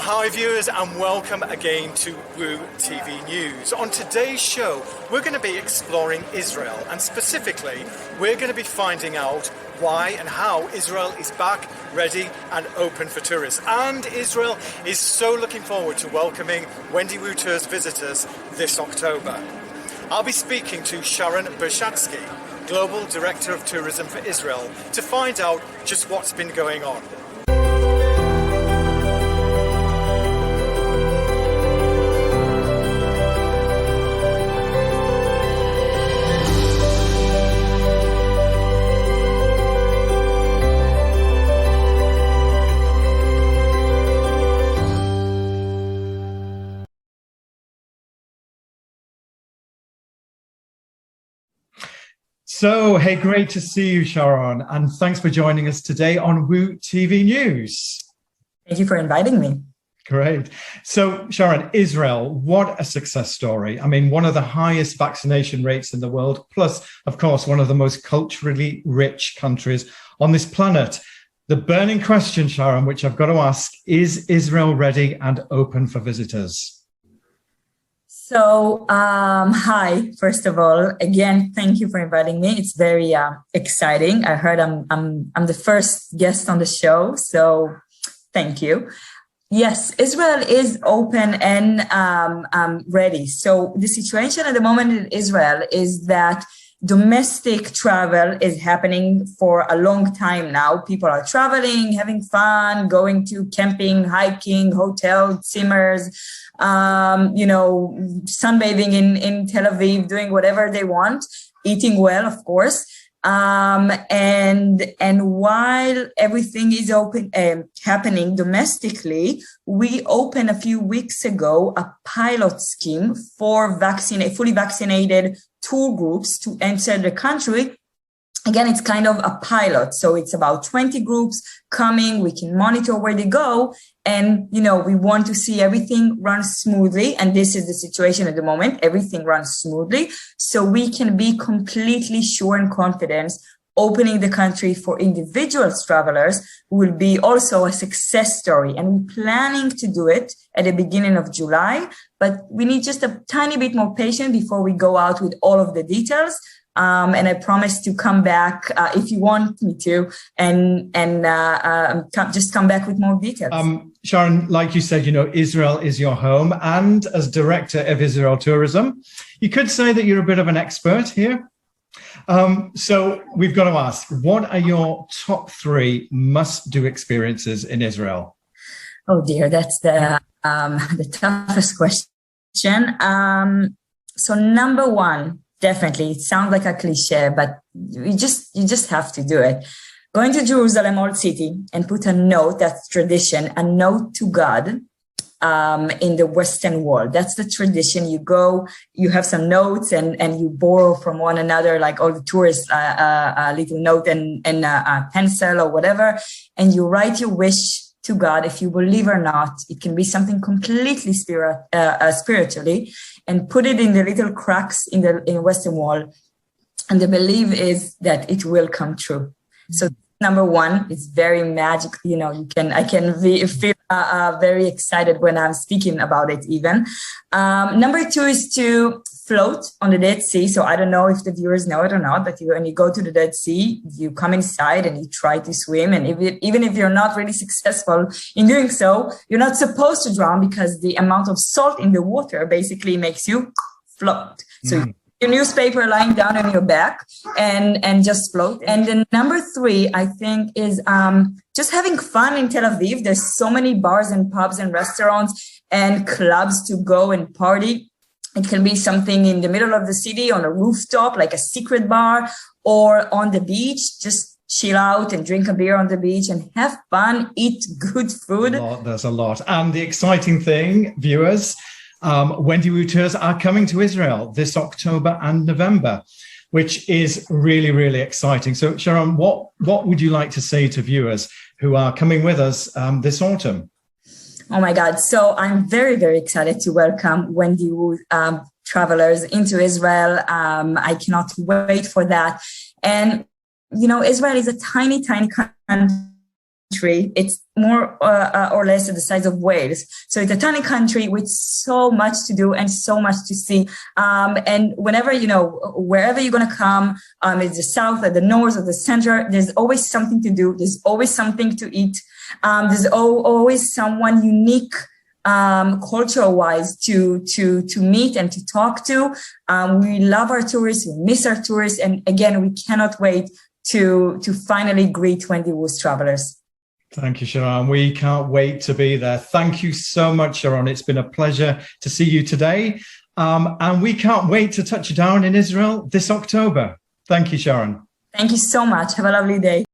hi viewers, and welcome again to Woo TV News. On today's show, we're going to be exploring Israel, and specifically, we're going to be finding out why and how Israel is back, ready and open for tourists. And Israel is so looking forward to welcoming Wendy Woo Tours visitors this October. I'll be speaking to Sharon Bershadsky, Global Director of Tourism for Israel, to find out just what's been going on. So, hey, great to see you, Sharon, and thanks for joining us today on Woo TV News. Thank you for inviting me. Great. So, Sharon, Israel, what a success story. I mean, one of the highest vaccination rates in the world, plus, of course, one of the most culturally rich countries on this planet. The burning question, Sharon, which I've got to ask, is Israel ready and open for visitors? So, hi, first of all, again, thank you for inviting me. It's very exciting. I heard I'm the first guest on the show, so thank you. Yes, Israel is open and ready. So the situation at the moment in Israel is that domestic travel is happening for a long time now. People are traveling, having fun, going to camping, hiking, hotel, zimmers, sunbathing in Tel Aviv, doing whatever they want, eating well, of course. And while everything is open, happening domestically, we opened a few weeks ago a pilot scheme for fully vaccinated tour groups to enter the country. Again, it's kind of a pilot. So it's about 20 groups coming. We can monitor where they go. And, we want to see everything run smoothly. And this is the situation at the moment. Everything runs smoothly. So we can be completely sure and confident opening the country for individual travelers will be also a success story. And we're planning to do it at the beginning of July. But we need just a tiny bit more patience before we go out with all of the details. And I promise to come back if you want me to, and just come back with more details. Sharon, like you said, Israel is your home, and as director of Israel Tourism, you could say that you're a bit of an expert here. So we've got to ask, what are your top 3 must-do experiences in Israel? Oh dear, that's the toughest question. So number 1. Definitely. It sounds like a cliche, but you just have to do it. Going to Jerusalem, Old City, and put a note, that's tradition, a note to God in the Western Wall. That's the tradition. You go, you have some notes and you borrow from one another, like all the tourists, a little note and a pencil or whatever, and you write your wish to God. If you believe or not, it can be something completely spiritually, and put it in the little cracks in the Western Wall. And the belief is that it will come true. So number 1, it's very magic. I can feel very excited when I'm speaking about it even. Number 2 is to float on the Dead Sea. So I don't know if the viewers know it or not, but when you go to the Dead Sea, you come inside and you try to swim. And even if you're not really successful in doing so, you're not supposed to drown because the amount of salt in the water basically makes you float. So your newspaper lying down on your back and just float. And then number 3, I think, is just having fun in Tel Aviv. There's so many bars and pubs and restaurants and clubs to go and party. It can be something in the middle of the city on a rooftop, like a secret bar, or on the beach. Just chill out and drink a beer on the beach and have fun, eat good food. There's a lot. And the exciting thing, viewers, Wendy Woo Tours are coming to Israel this October and November, which is really, really exciting. So, Sharon, what would you like to say to viewers who are coming with us this autumn? Oh my God. So I'm very, very excited to welcome Wendy Woo travelers into Israel. I cannot wait for that. And, Israel is a tiny, tiny country It's more or less the size of Wales. So it's a tiny country with so much to do and so much to see. And whenever, wherever you're going to come, it's the south or the north or the center, there's always something to do. There's always something to eat. There's always someone unique cultural wise to meet and to talk to. We love our tourists, we miss our tourists, and again, we cannot wait to finally greet Wendy Wu's travelers. Thank you, Sharon. We can't wait to be there. Thank you so much, Sharon. It's been a pleasure to see you today. And we can't wait to touch down in Israel this October. Thank you, Sharon. Thank you so much. Have a lovely day.